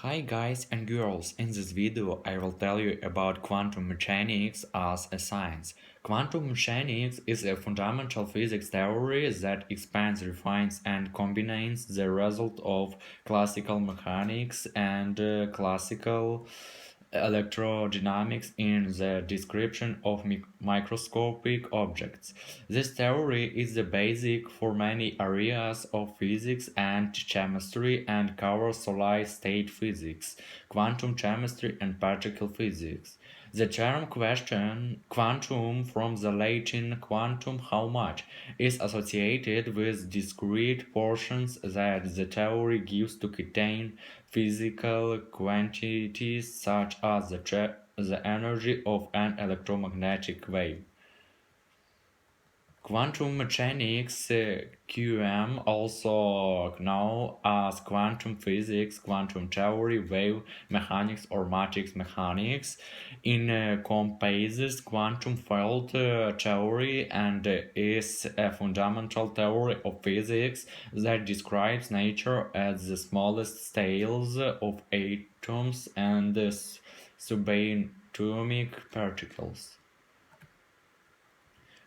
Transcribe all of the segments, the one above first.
Hi guys and girls, in this video I will tell you about quantum mechanics as a science. Quantum mechanics is a fundamental physics theory that expands, refines and combines the result of classical mechanics and classical electrodynamics in the description of microscopic objects. This theory is the basic for many areas of physics and chemistry and covers solid-state physics, quantum chemistry and particle physics. The term question quantum from the Latin quantum how much is associated with discrete portions that the theory gives to contain physical quantities such as the energy of an electromagnetic wave. Quantum mechanics (QM), also known as quantum physics, quantum theory, wave mechanics, or matrix mechanics, encompasses quantum field theory and is a fundamental theory of physics that describes nature at the smallest scales of atoms and subatomic particles.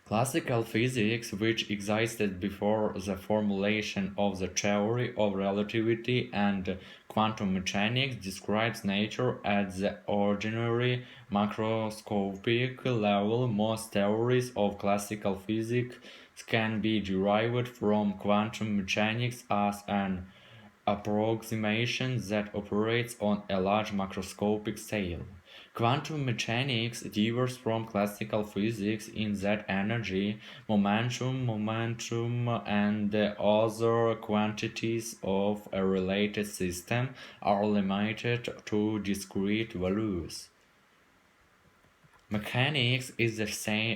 Classical physics, which existed before the formulation of the theory of relativity and quantum mechanics, describes nature at the ordinary macroscopic level. Most theories of classical physics can be derived from quantum mechanics as an approximation that operates on a large macroscopic scale. Quantum mechanics differs from classical physics in that energy, momentum, and the other quantities of a related system are limited to discrete values. Mechanics is the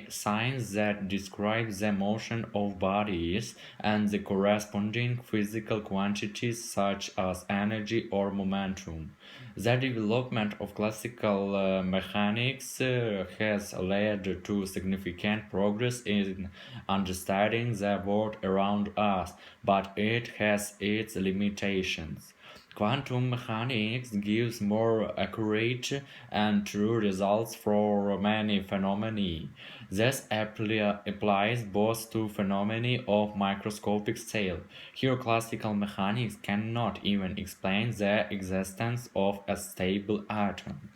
science that describes the motion of bodies and the corresponding physical quantities such as energy or momentum. The development of classical mechanics has led to significant progress in understanding the world around us, but it has its limitations. Quantum mechanics gives more accurate and true results for many phenomena. This applies both to phenomena of microscopic scale. Here, classical mechanics cannot even explain the existence of a stable atom,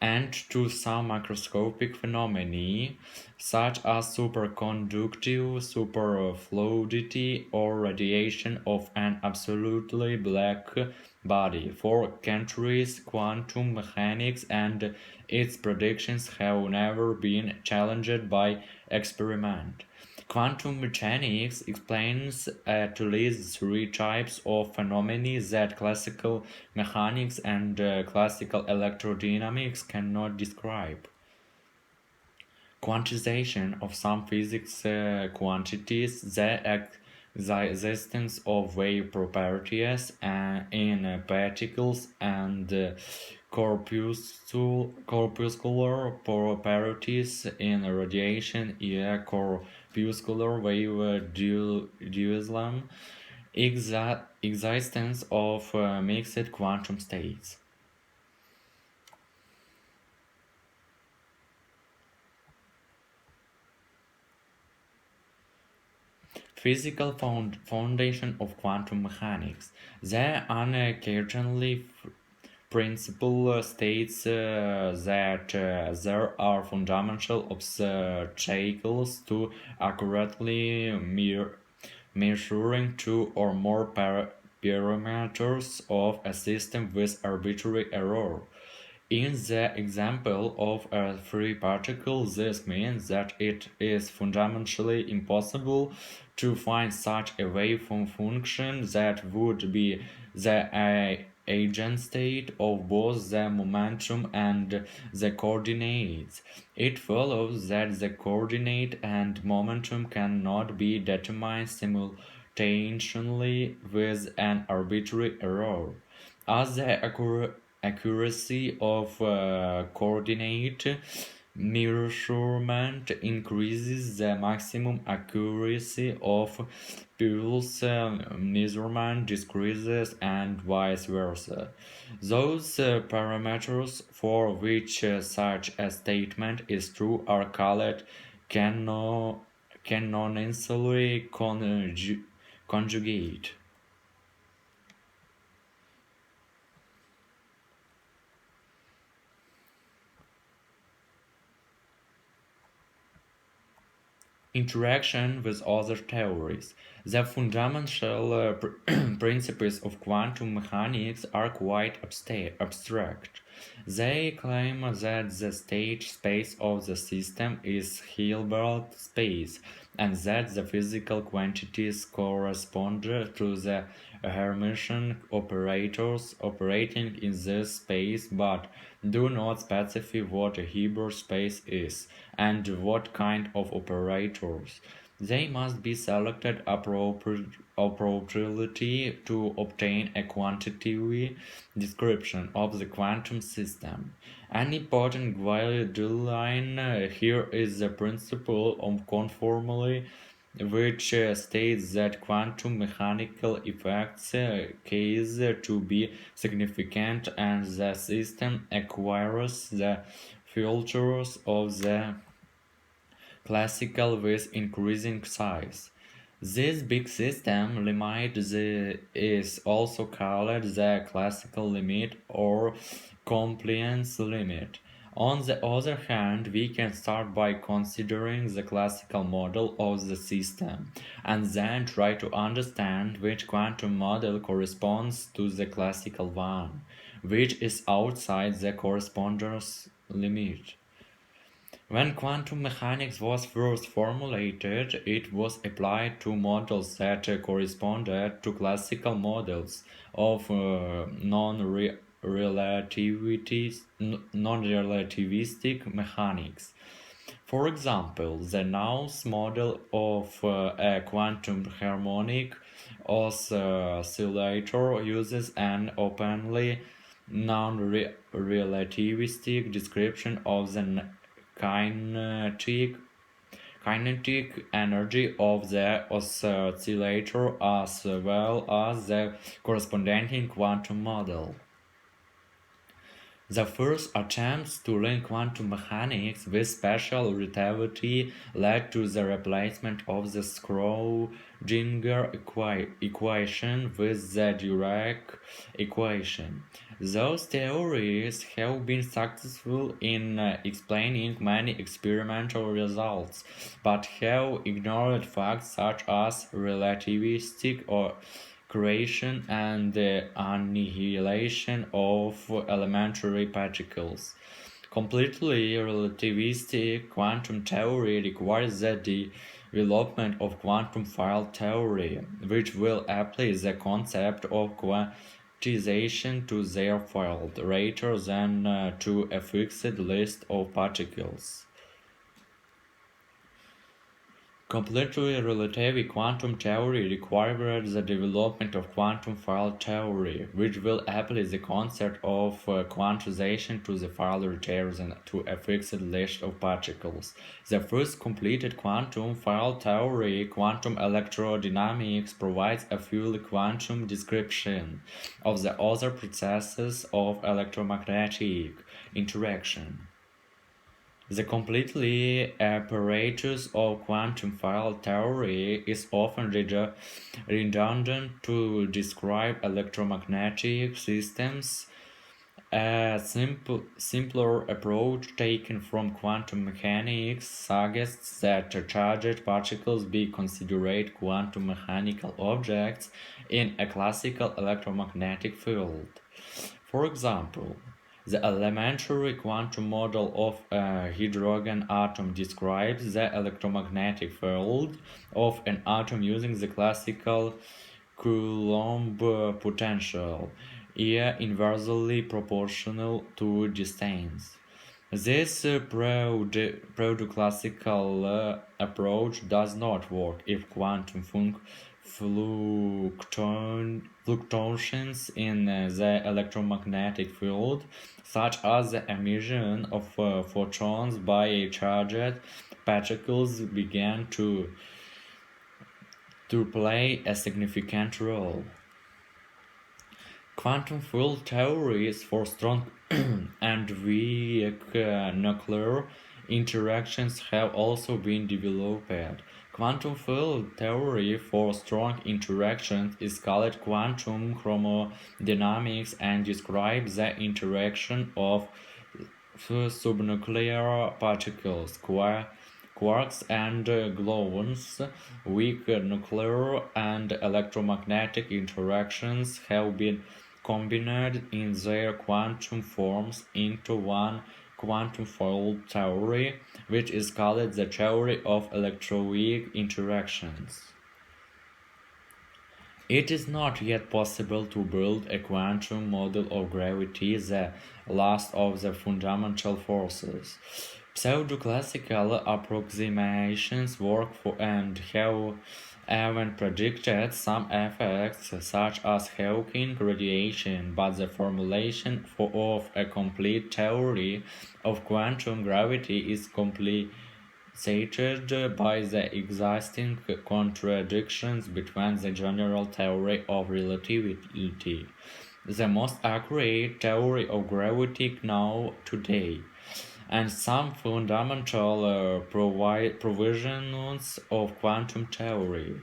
and to some macroscopic phenomena, such as superconductive superfluidity or radiation of an absolutely black body. For centuries, quantum mechanics and its predictions have never been challenged by experiment. Quantum mechanics explains at least three types of phenomena that classical mechanics and classical electrodynamics cannot describe. Quantization of some physics quantities, the existence of wave properties in particles and corpuscular properties in radiation, corpuscular wave dualism, existence of mixed quantum states. Physical foundation of quantum mechanics. The uncertainty principle states that there are fundamental obstacles to accurately measuring two or more parameters of a system with arbitrary error. In the example of a free particle, this means that it is fundamentally impossible to find such a waveform function that would be the eigenstate of both the momentum and the coordinates. It follows that the coordinate and momentum cannot be determined simultaneously with an arbitrary error. As the accuracy of coordinate measurement increases the maximum accuracy of pulse measurement decreases and vice versa. Those parameters for which such a statement is true are called cano- canonically conjugate. Interaction with other theories. The fundamental principles of quantum mechanics are quite abstract. They claim that the state space of the system is Hilbert space and that the physical quantities correspond to the Hermitian operators operating in this space but do not specify what a Hilbert space is and what kind of operators. They must be selected appropriately to obtain a quantitative description of the quantum system. An important guideline here is the principle of conformity, which states that quantum mechanical effects case to be significant and the system acquires the features of the classical with increasing size. This big system limit is also called the classical limit or compliance limit. On the other hand, we can start by considering the classical model of the system and then try to understand which quantum model corresponds to the classical one, which is outside the correspondence limit. When quantum mechanics was first formulated, it was applied to models that corresponded to classical models of non-relativistic mechanics. For example, the Gauss model of a quantum harmonic oscillator uses an openly non-relativistic description of the kinetic kinetic energy of the oscillator as well as the corresponding quantum model. The first attempts to link quantum mechanics with special relativity led to the replacement of the Schrödinger equation with the Dirac equation. Those theories have been successful in explaining many experimental results, but have ignored facts such as relativistic or creation and the annihilation of elementary particles. Completely relativistic quantum theory requires the development of quantum field theory, which will apply the concept of quantization to their field rather than to a fixed list of particles. Completely relative quantum theory requires the development of quantum field theory, which will apply the concept of quantization to the field rather than to a fixed list of particles. The first completed quantum field theory, quantum electrodynamics, provides a full quantum description of the other processes of electromagnetic interaction. The completely apparatus of quantum field theory is often redundant to describe electromagnetic systems. A simpler approach taken from quantum mechanics suggests that charged particles be considered quantum mechanical objects in a classical electromagnetic field. For example, the elementary quantum model of a hydrogen atom describes the electromagnetic field of an atom using the classical Coulomb potential, E inversely proportional to distance. This pseudo-classical approach does not work if quantum fluctuations in the electromagnetic field, such as the emission of photons by charged particles, began to play a significant role. Quantum field theories for strong and weak nuclear interactions have also been developed. Quantum field theory for strong interactions is called quantum chromodynamics and describes the interaction of subnuclear particles, quarks and gluons. Weak nuclear and electromagnetic interactions have been combined in their quantum forms into one quantum field theory, which is called the theory of electroweak interactions. It is not yet possible to build a quantum model of gravity, the last of the fundamental forces. Pseudo-classical approximations work for and have even predicted some effects such as Hawking radiation, but the formulation of a complete theory of quantum gravity is complicated by the existing contradictions between the general theory of relativity, the most accurate theory of gravity known today, and some fundamental provisions of quantum theory.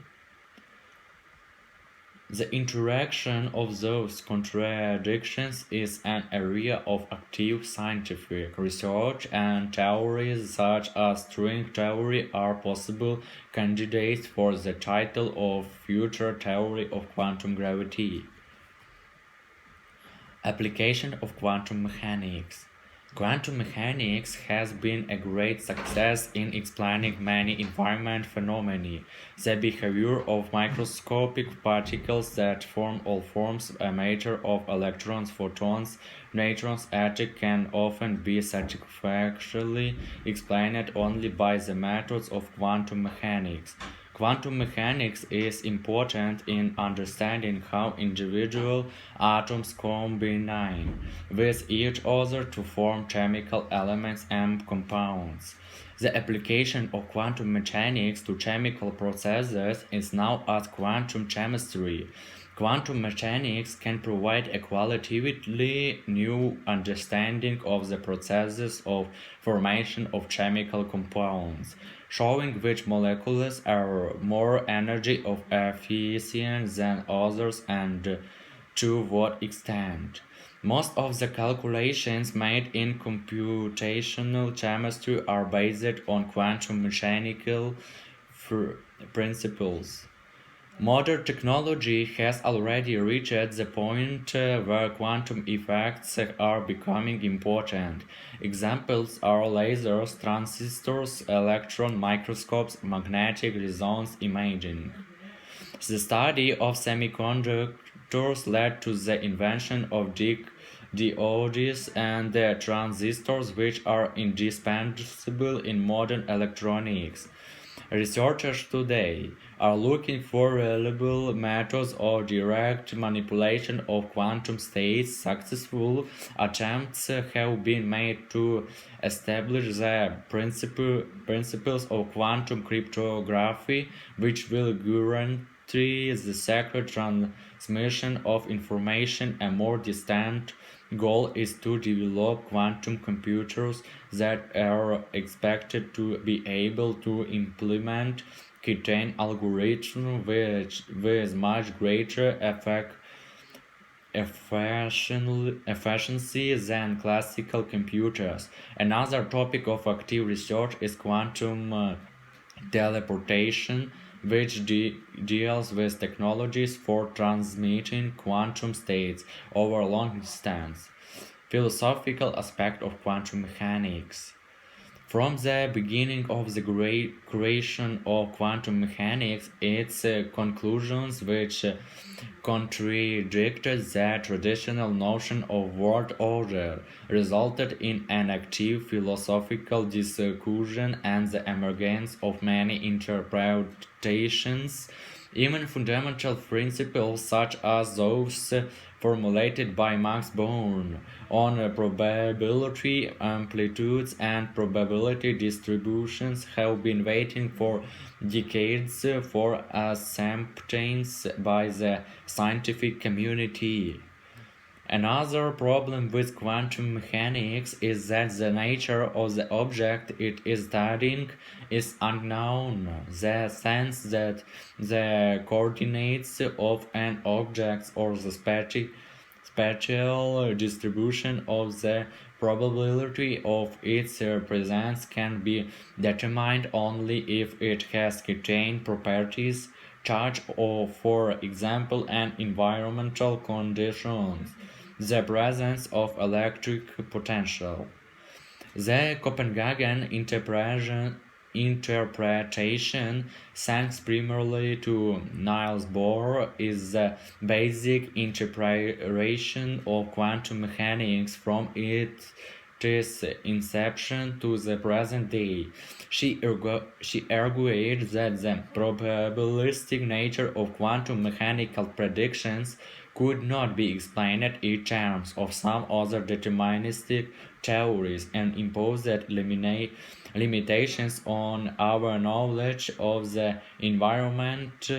The interaction of those contradictions is an area of active scientific research, and theories such as string theory are possible candidates for the title of future theory of quantum gravity. Application of quantum mechanics. Quantum mechanics has been a great success in explaining many environment phenomena. The behavior of microscopic particles that form all forms a matter of electrons, photons, neutrons, atoms can often be satisfactorily explained only by the methods of quantum mechanics. Quantum mechanics is important in understanding how individual atoms combine with each other to form chemical elements and compounds. The application of quantum mechanics to chemical processes is known as quantum chemistry. Quantum mechanics can provide a qualitatively new understanding of the processes of formation of chemical compounds, showing which molecules are more energy efficient than others and to what extent. Most of the calculations made in computational chemistry are based on quantum mechanical principles. Modern technology has already reached the point where quantum effects are becoming important. Examples are lasers, transistors, electron microscopes, magnetic resonance imaging. The study of semiconductors led to the invention of diodes and transistors, which are indispensable in modern electronics. Researchers today are looking for reliable methods of direct manipulation of quantum states. Successful attempts have been made to establish the principles of quantum cryptography, which will guarantee the secure transmission of information. A more distant goal is to develop quantum computers that are expected to be able to implement certain algorithms with much greater efficiency than classical computers. Another topic of active research is quantum teleportation, which deals with technologies for transmitting quantum states over long distance. Philosophical aspect of quantum mechanics. From the beginning of the great creation of quantum mechanics, its conclusions, which contradicted the traditional notion of world order, resulted in an active philosophical discussion and the emergence of many interpretations Even fundamental principles such as those formulated by Max Born on probability amplitudes and probability distributions have been waiting for decades for acceptance by the scientific community. Another problem with quantum mechanics is that the nature of the object it is studying is unknown. The sense that the coordinates of an object or the spatial distribution of the probability of its presence can be determined only if it has certain properties, charge or, for example, an environmental conditions, the presence of electric potential. The Copenhagen interpretation, thanks primarily to Niels Bohr, is the basic interpretation of quantum mechanics from its inception to the present day. She argued that the probabilistic nature of quantum mechanical predictions could not be explained in terms of some other deterministic theories and imposed that limitations on our knowledge of the environment.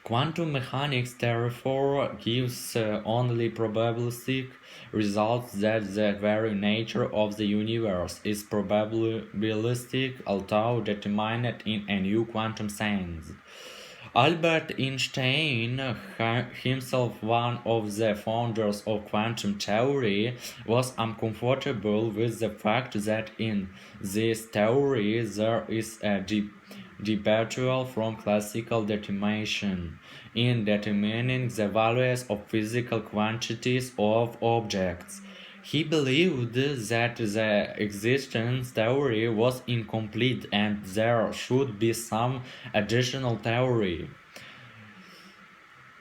Quantum mechanics therefore gives only probabilistic results that the very nature of the universe is probabilistic, although determined in a new quantum sense. Albert Einstein, himself one of the founders of quantum theory, was uncomfortable with the fact that in this theory there is a departure from classical determination in determining the values of physical quantities of objects. He believed that the existence theory was incomplete and there should be some additional theory.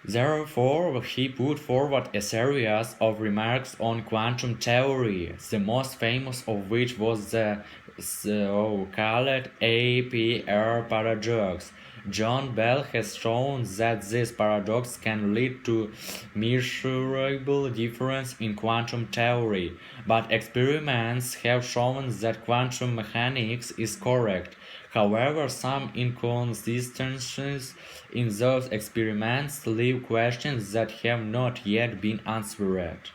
Therefore, he put forward a series of remarks on quantum theory, the most famous of which was the so-called APR paradox. John Bell has shown that this paradox can lead to measurable difference in quantum theory, but experiments have shown that quantum mechanics is correct. However, some inconsistencies in those experiments leave questions that have not yet been answered.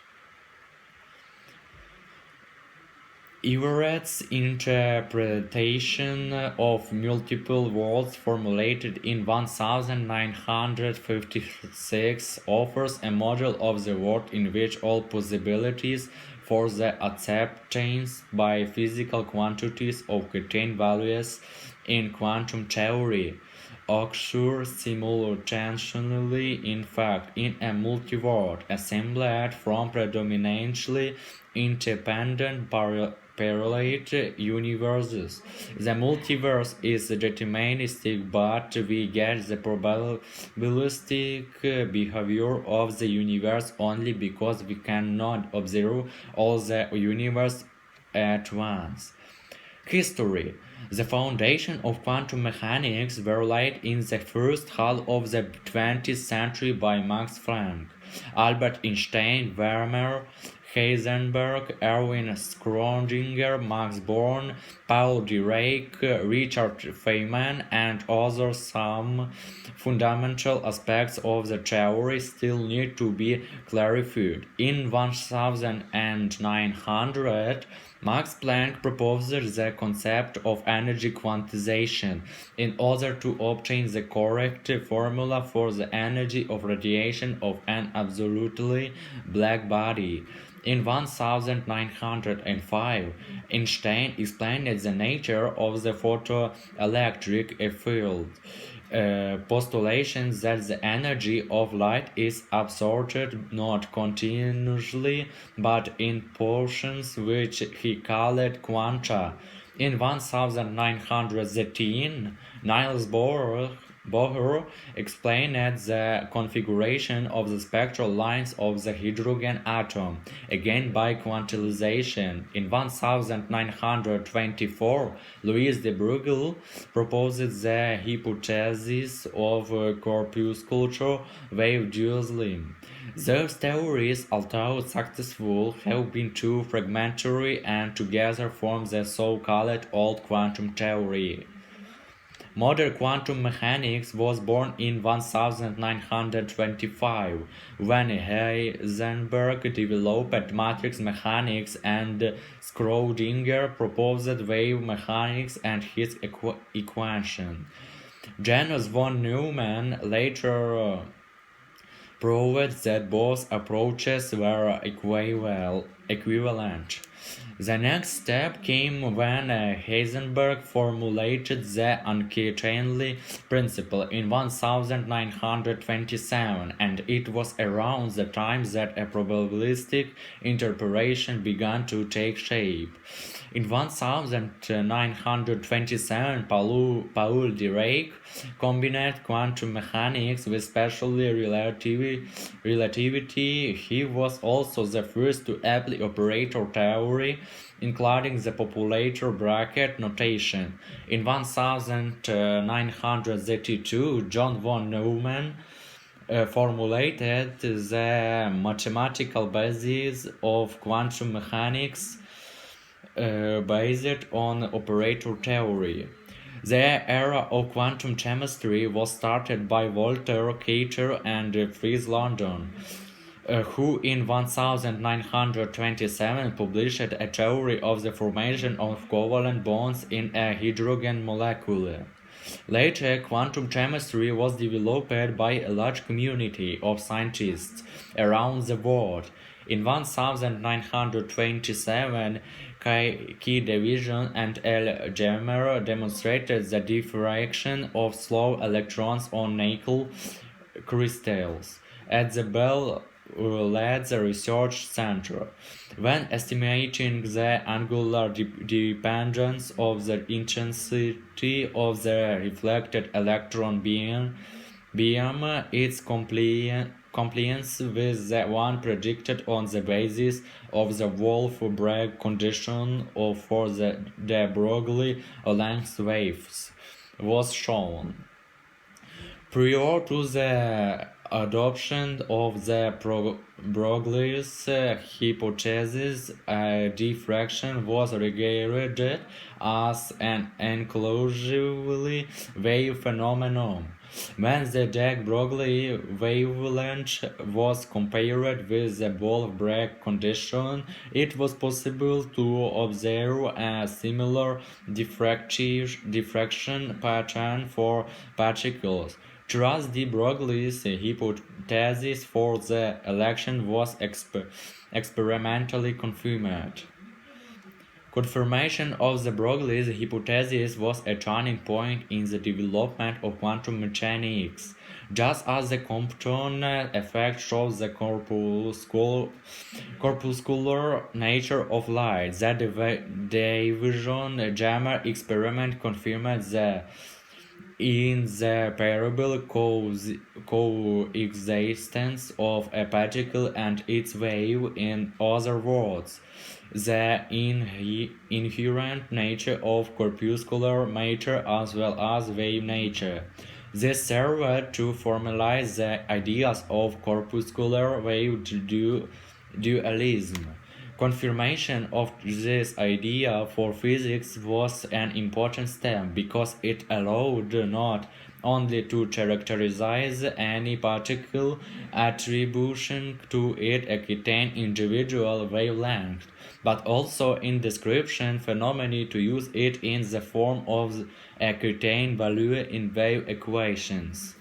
Everett's interpretation of multiple worlds formulated in 1956 offers a model of the world in which all possibilities for the acceptance by physical quantities of certain values in quantum theory occur simultaneously. In fact, in a multiverse assembled from predominantly independent parallel universes. The multiverse is deterministic, but we get the probabilistic behavior of the universe only because we cannot observe all the universe at once. History. The foundation of quantum mechanics were laid in the first half of the 20th century by Max Planck, Albert Einstein, Werner Heisenberg, Erwin Schrödinger, Max Born, Paul Dirac, Richard Feynman, and others. Some fundamental aspects of the theory still need to be clarified. In 1900, Max Planck proposed the concept of energy quantization in order to obtain the correct formula for the energy of radiation of an absolutely black body. In 1905, Einstein explained the nature of the photoelectric field, postulating that the energy of light is absorbed not continuously but in portions which he called quanta. In 1913, Niels Bohr Bohr explained the configuration of the spectral lines of the hydrogen atom, again by quantization. In 1924, Louis de Broglie proposed the hypothesis of corpuscular wave dualism. Those theories, although successful, have been too fragmentary and together form the so-called old quantum theory. Modern quantum mechanics was born in 1925 when Heisenberg developed matrix mechanics and Schrödinger proposed wave mechanics and his equation. Janus von Neumann later proved that both approaches were equivalent. The next step came when Heisenberg formulated the uncertainty principle in 1927, and it was around the time that a probabilistic interpretation began to take shape. In 1927, Paul Dirac combined quantum mechanics with special relativity. He was also the first to apply operator theory, including the populator bracket notation. In 1932, John von Neumann formulated the mathematical basis of quantum mechanics based on operator theory. The era of quantum chemistry was started by Walter Kater and Fritz London, who in 1927 published a theory of the formation of covalent bonds in a hydrogen molecule. Later, quantum chemistry was developed by a large community of scientists around the world. In 1927, Key division and L. Jammer demonstrated the diffraction of slow electrons on nickel crystals at the Bell Labs Research Center. When estimating the angular dependence of the intensity of the reflected electron beam, its compliance with the one predicted on the basis of the Wolf-Bragg condition for the de Broglie length waves was shown. Prior to the adoption of the Broglie's hypothesis, diffraction was regarded as an exclusively wave phenomenon. When the de Broglie wavelength was compared with the Wolf-Bragg condition, it was possible to observe a similar diffraction pattern for particles. Thus, de Broglie's hypothesis for the election was experimentally confirmed. Confirmation of the Broglie's hypothesis was a turning point in the development of quantum mechanics. Just as the Compton effect shows the corpuscular nature of light, the division-jammer experiment confirmed the inseparable coexistence of a particle and its wave. In other words, the inherent nature of corpuscular matter as well as wave nature. This served to formalize the ideas of corpuscular wave dualism. Confirmation of this idea for physics was an important step because it allowed not only to characterize any particle attribution to it a certain individual wavelength, but also in description phenomena to use it in the form of a certain value in wave equations.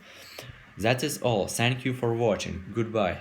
That is all. Thank you for watching. Goodbye.